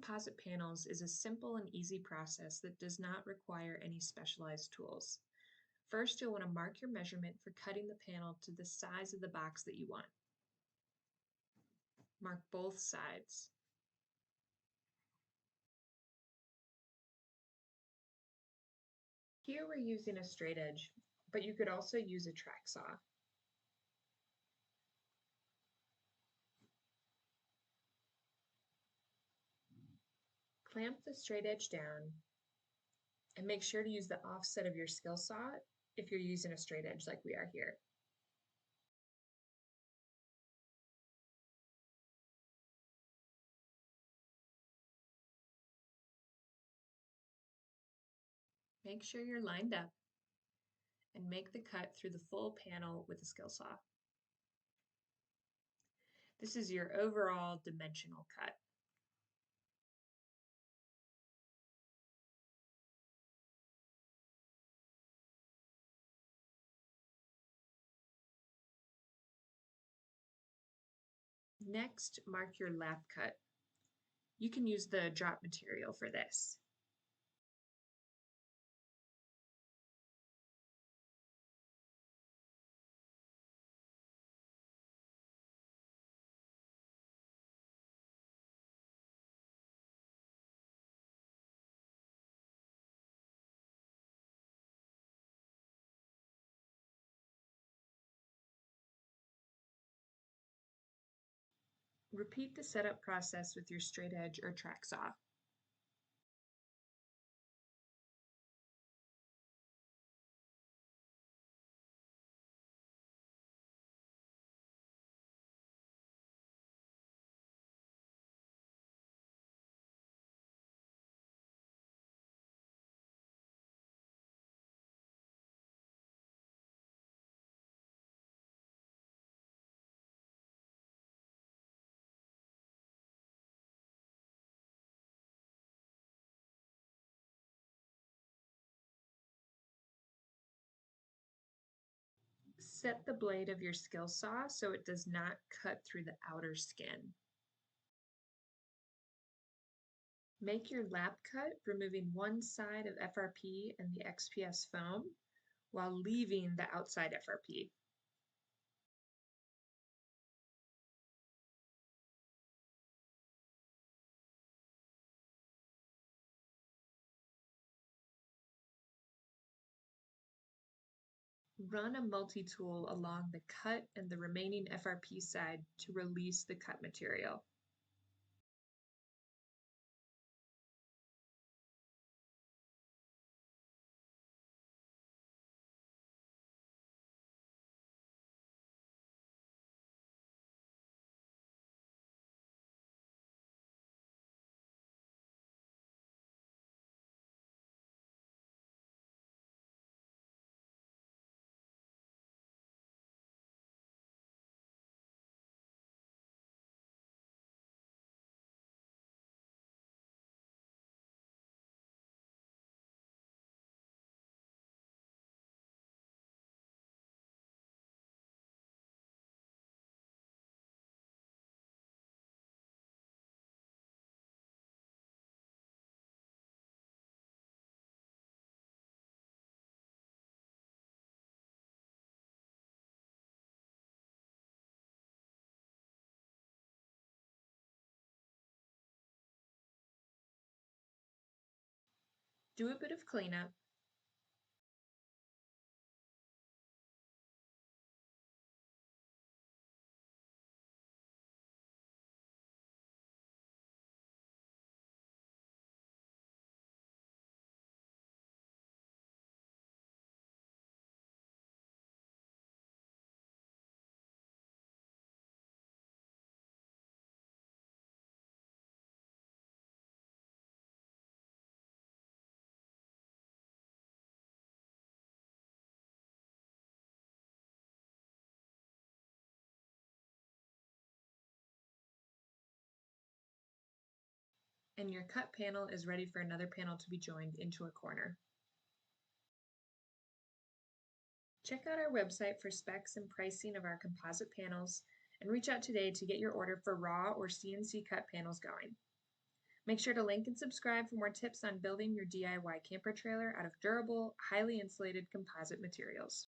composite panels is a simple and easy process that does not require any specialized tools. First, you'll want to mark your measurement for cutting the panel to the size of the box that you want. Mark both sides. Here we're using a straight edge, but you could also use a track saw. Clamp the straight edge down and make sure to use the offset of your skill saw if you're using a straight edge like we are here. Make sure you're lined up and make the cut through the full panel with a skill saw. This is your overall dimensional cut. Next, mark your lap cut. You can use the drop material for this. Repeat the setup process with your straight edge or track saw. Set the blade of your skill saw so it does not cut through the outer skin. Make your lap cut, removing one side of FRP and the XPS foam while leaving the outside FRP. Run a multi-tool along the cut and the remaining FRP side to release the cut material. Do a bit of cleanup. And your cut panel is ready for another panel to be joined into a corner. Check out our website for specs and pricing of our composite panels, and reach out today to get your order for raw or CNC cut panels going. Make sure to link and subscribe for more tips on building your DIY camper trailer out of durable, highly insulated composite materials.